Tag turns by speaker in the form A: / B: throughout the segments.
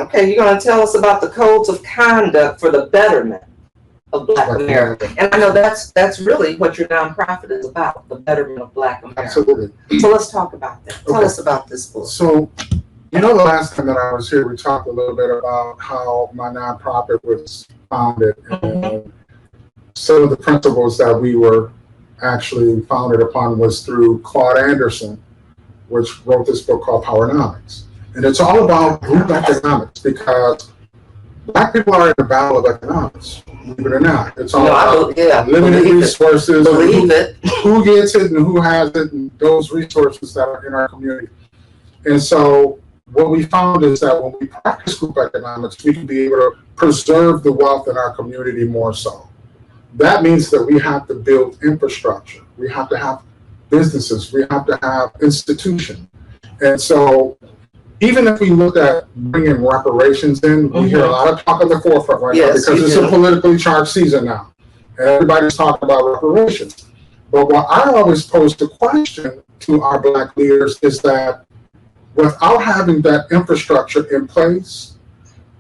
A: Okay, you're going to tell us about the codes of conduct for the betterment of Black America. And I know that's really what your nonprofit is about, the betterment of Black America.
B: Absolutely.
A: So let's talk about that. Tell us about this book.
B: So, you know, the last time that I was here, we talked a little bit about how my nonprofit was founded and some of the principles that we were actually founded upon was through Claude Anderson, which wrote this book called Powernomics. And it's all about group economics because Black people are in the battle of economics, believe it or not. It's all about limited resources, who gets it and who has it, and those resources that are in our community. And so what we found is that when we practice group economics, we can be able to preserve the wealth in our community more so. That means that we have to build infrastructure. We have to have businesses. We have to have institutions. And so even if we look at bringing reparations in, we hear a lot of talk at the forefront right now because it's a politically charged season now. And everybody's talking about reparations. But what I always pose the question to our Black leaders is that without having that infrastructure in place,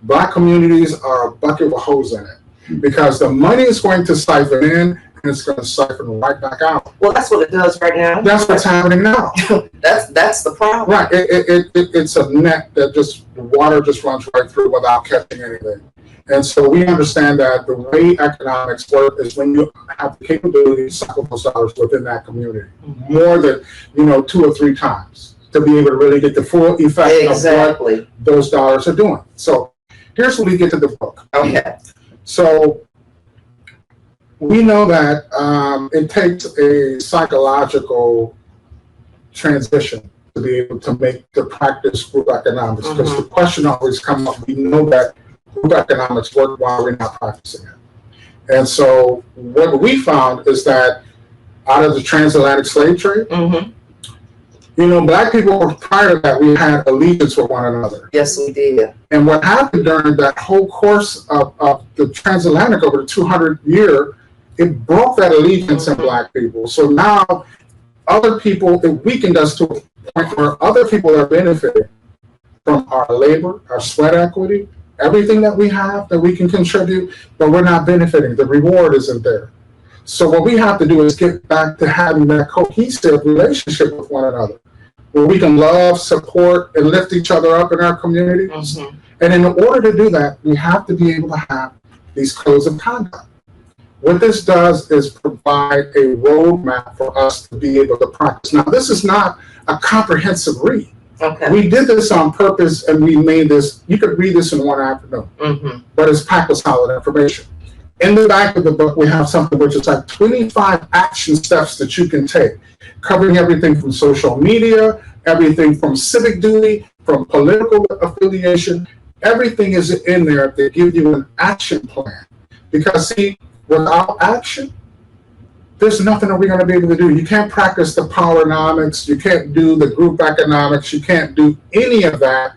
B: Black communities are a bucket with holes in it because the money is going to siphon in and it's going to siphon right back out.
A: Well, that's what it does right now.
B: That's what's happening now.
A: That's the problem.
B: Right. It's a net that the water just runs right through without catching anything. And so we understand that the way economics work is when you have the capability to cycle those dollars within that community more than 2 or 3 times to be able to really get the full effect of what those dollars are doing. So here's when we get to the book.
A: Okay.
B: So we know that it takes a psychological transition to be able to make the practice group economics because the question always comes up. We know that group economics work while we're not practicing it. And so what we found is that out of the transatlantic slave trade, Black people, prior to that, we had allegiance with one another.
A: Yes, we did.
B: And what happened during that whole course of the transatlantic over the 200-year, it broke that allegiance in Black people. So now other people, it weakened us to a point where other people are benefiting from our labor, our sweat equity, everything that we have that we can contribute, but we're not benefiting. The reward isn't there. So what we have to do is get back to having that cohesive relationship with one another, where we can love, support, and lift each other up in our communities. And in order to do that, we have to be able to have these codes of conduct. What this does is provide a roadmap for us to be able to practice. Now, this is not a comprehensive read.
A: Okay.
B: We did this on purpose, and we made this, you could read this in one afternoon, but it's packed with solid information. In the back of the book, we have something which is like 25 action steps that you can take, covering everything from social media, everything from civic duty, from political affiliation. Everything is in there to give you an action plan. Because, see, without action, there's nothing that we're going to be able to do. You can't practice the powernomics. You can't do the group economics. You can't do any of that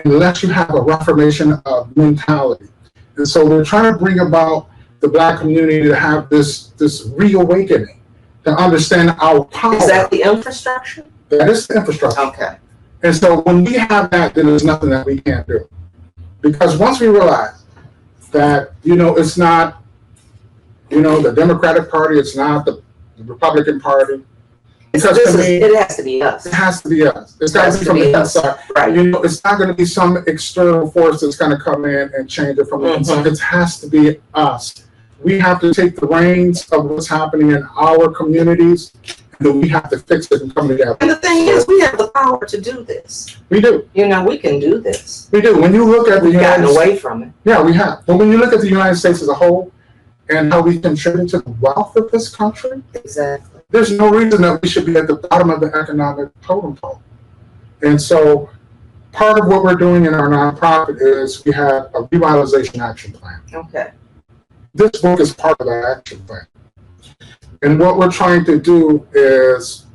B: unless you have a reformation of mentality. And so we're trying to bring about the Black community to have this reawakening, to understand our power.
A: Is that the infrastructure?
B: That is the infrastructure.
A: Okay.
B: And so when we have that, then there's nothing that we can't do. Because once we realize that, it's not, the Democratic Party, it's not the Republican Party. Because
A: it has to be us.
B: It has to be us. It's got to be from the inside.
A: Right.
B: It's not going to be some external force that's going to come in and change it from the inside. It has to be us. We have to take the reins of what's happening in our communities, and then we have to fix it and come together.
A: And the thing is, we have the power to do this.
B: We do.
A: We can do this.
B: We do. When you look at
A: We've gotten away from it.
B: Yeah, we have. But when you look at the United States as a whole and how we contribute to the wealth of this country,
A: exactly,
B: there's no reason that we should be at the bottom of the economic totem pole. And so part of what we're doing in our nonprofit is we have a revitalization action plan.
A: Okay.
B: This book is part of that action plan. And what we're trying to do is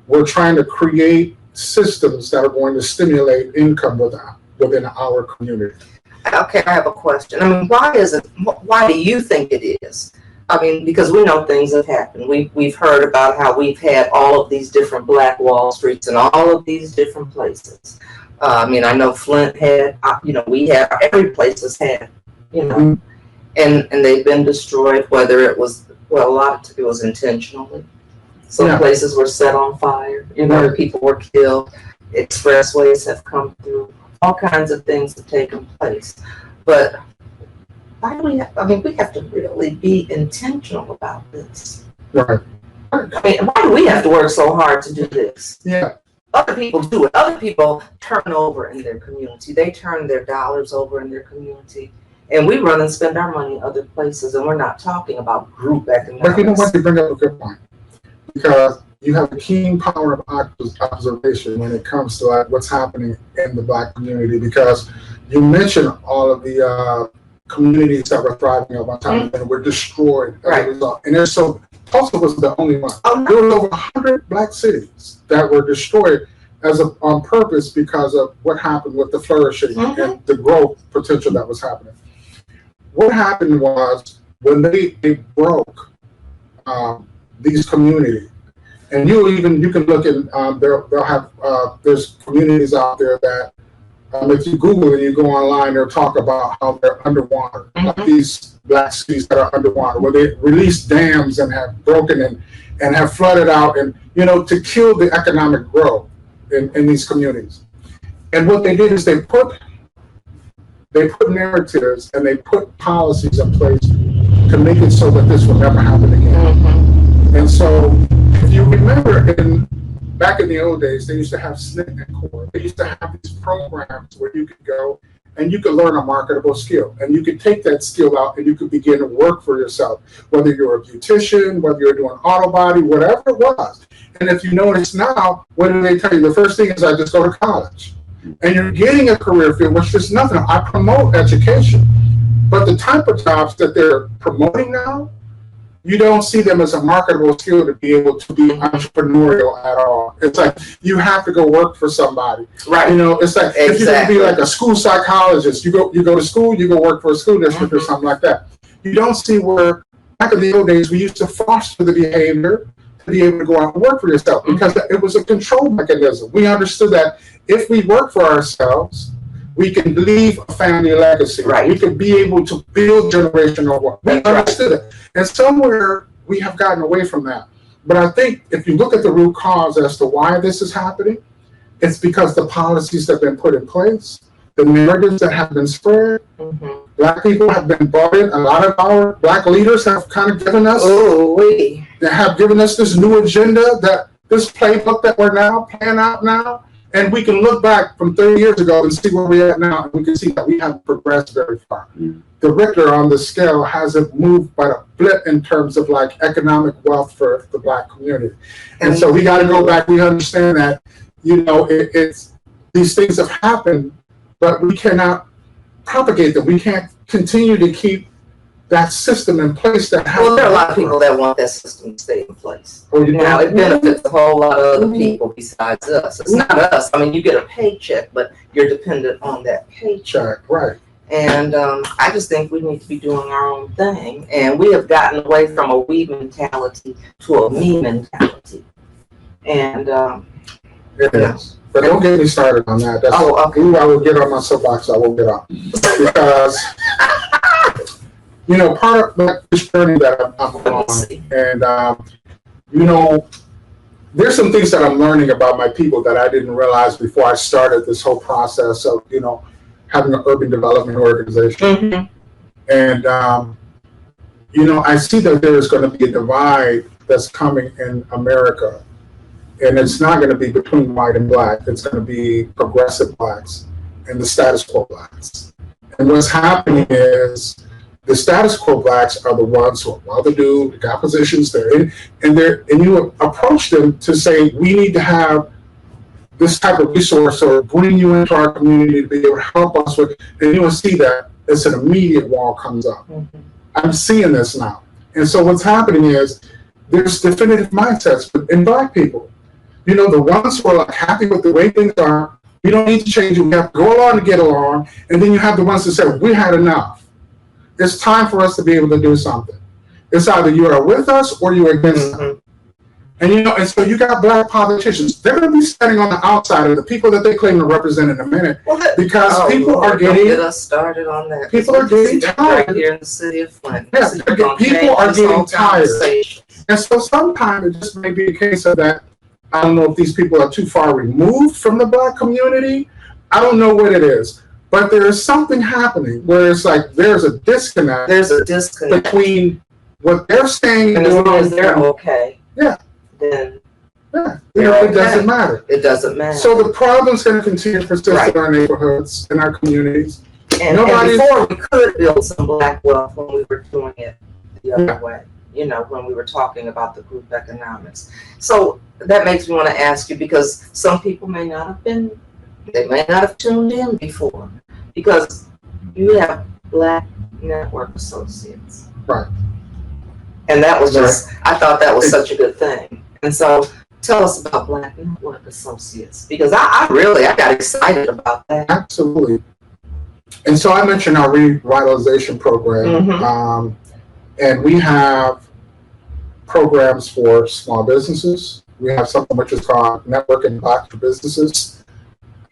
B: we're trying to create systems that are going to stimulate income within our community.
A: Okay, I have a question. Why do you think it is I mean, because we know things have happened. We've heard about how we've had all of these different Black Wall Streets and all of these different places. I mean, I know Flint had, we had, every place has had, and they've been destroyed, whether it was, well, a lot of it was intentionally. Some places were set on fire, people were killed, expressways have come through, all kinds of things have taken place. But why do we have to really be intentional about this.
B: Right.
A: I mean, why do we have to work so hard to do this?
B: Yeah.
A: Other people do it. Other people turn over in their community. They turn their dollars over in their community. And we run and spend our money other places, and we're not talking about group economics.
B: But you know what? You bring up a good point. Because you have a keen power of observation when it comes to like what's happening in the Black community. Because you mentioned all of the communities that were thriving at one time and were destroyed as a result. And so Tulsa was the only one. There were over 100 Black cities that were destroyed on purpose because of what happened with the flourishing and the growth potential that was happening. What happened was when they broke these communities, and you can look in they'll have there's communities out there that if you Google and you go online, they'll talk about how they're underwater, like these Black cities that are underwater, where they release dams and have broken and have flooded out, and to kill the economic growth in these communities. And what they did is they put narratives and they put policies in place to make it so that this will never happen again. And so, if you remember, back in the old days, they used to have SNCC and CORE. They used to have these programs where you could go and you could learn a marketable skill, and you could take that skill out and you could begin to work for yourself, whether you're a beautician, whether you're doing auto body, whatever it was. And if you notice now, what do they tell you? The first thing is, I just go to college. And you're getting a career field, which is nothing. I promote education. But the type of jobs that they're promoting now, you don't see them as a marketable skill to be able to be entrepreneurial at all. It's like you have to go work for somebody. Right. It's like if you're going to be like a school psychologist, you go to school, you go work for a school district or something like that. You don't see where back in the old days we used to foster the behavior to be able to go out and work for yourself because it was a control mechanism. We understood that if we work for ourselves, we can leave a family legacy. Right. We can be able to build generational wealth. We understood it. And somewhere we have gotten away from that. But I think if you look at the root cause as to why this is happening, it's because the policies that have been put in place, the narratives that have been spread. Black people have been brought in. A lot of our Black leaders have kind of given us, they have given us this new agenda, that this playbook that we're now playing out now. And we can look back from 30 years ago and see where we're at now, and we can see that we haven't progressed very far. The Richter on the scale hasn't moved but a blip in terms of like economic wealth for the Black community. And so we got to go back. We understand that, it's these things have happened, but we cannot propagate them. We can't continue to keep that system in place that has.
A: Well, there are a lot of people that want that system to stay in place. Now, it benefits a whole lot of other people besides us. It's not us. I mean, you get a paycheck, but you're dependent on that paycheck.
B: Right.
A: And I just think we need to be doing our own thing. And we have gotten away from a we mentality to a me mentality. And
B: it is. But don't get me started on that. That's okay. I will get on my soapbox. I won't get on because. Part of this journey that I'm on, and there's some things that I'm learning about my people that I didn't realize before I started this whole process of, having an urban development organization. And, I see that there is going to be a divide that's coming in America, and it's not going to be between white and Black. It's going to be progressive Blacks and the status quo Blacks. And what's happening is, the status quo Blacks are the ones who are well-to-do, they got positions, and you approach them to say, we need to have this type of resource or bring you into our community to be able to help us with, and you will see that it's an immediate wall comes up. I'm seeing this now. And so what's happening is there's definitive mindsets in Black people. The ones who are like happy with the way things are, we don't need to change it, we have to go along to get along, and then you have the ones that say, we had enough. It's time for us to be able to do something. It's either you are with us or you're against us. And and so you got black politicians. They're going to be standing on the outside of the people that they claim to represent in a minute, because people are getting.
A: Don't get us started on that.
B: People are getting tired
A: right here in the city of Flint.
B: Yeah, people are getting tired, and so sometimes it just may be a case of that. I don't know if these people are too far removed from the black community. I don't know what it is, but there is something happening where it's like there's a disconnect.
A: There's a disconnect
B: between what they're saying
A: and as long as they're okay.
B: Yeah.
A: Then
B: it doesn't matter.
A: It doesn't matter.
B: So the problem's going to continue to persist in our neighborhoods, in our communities.
A: And before we could build some black wealth when we were doing it the other way, when we were talking about the group economics. So that makes me want to ask you, because some people may not have tuned in before, because you have Black Network Associates.
B: Right.
A: And that was I thought that was such a good thing. And so tell us about Black Network Associates, because I got excited about that.
B: Absolutely. And so I mentioned our revitalization program, and we have programs for small businesses. We have something which is called Networking Black Businesses.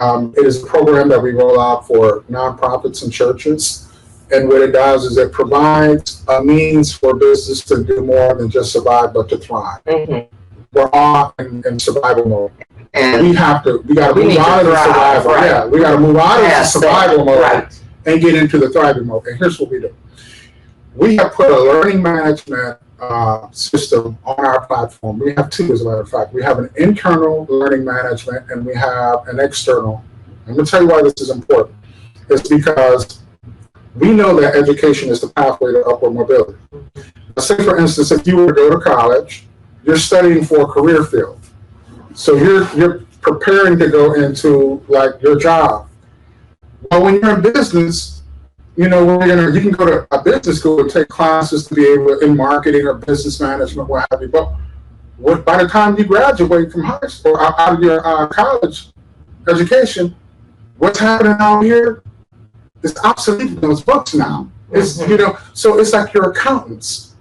B: It is a program that we roll out for nonprofits and churches. And what it does is it provides a means for business to do more than just survive, but to thrive. We're all in survival mode. And we got to move out of the survival. Right. Yeah, we got to move out of the survival mode and get into the thriving mode. And here's what we do. We have put a learning management system on our platform. We have two, as a matter of fact. We have an internal learning management and we have an external. I'm going to tell you why this is important. It's because we know that education is the pathway to upward mobility. Say, for instance, if you were to go to college, you're studying for a career field. So you're preparing to go into like your job. Well, when you're in business, you can go to a business school and take classes to be able to, in marketing or business management, what have you. But by the time you graduate from high school, out of your college education, what's happening out here? It's obsolete in those books now. It's so it's like your accountants,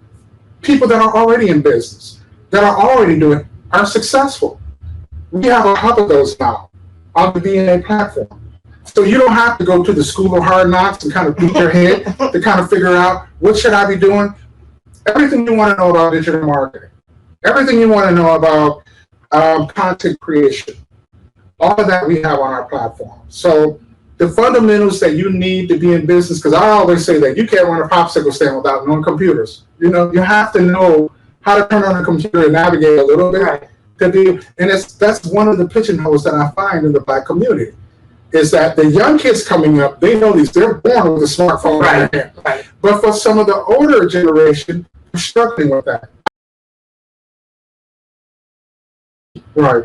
B: people that are already in business, that are already doing, are successful. We have a hub of those now on the DNA platform. So you don't have to go to the school of hard knocks and kind of beat your head to kind of figure out what should I be doing. Everything you want to know about digital marketing, everything you want to know about content creation, all of that we have on our platform. So the fundamentals that you need to be in business, because I always say that you can't run a popsicle stand without knowing computers. You have to know how to turn on a computer and navigate a little bit. And that's one of the pigeonholes that I find in the Black community, is that the young kids coming up, they know they're born with a smartphone in their hand. Right. But for some of the older generation, they're struggling with that. Right.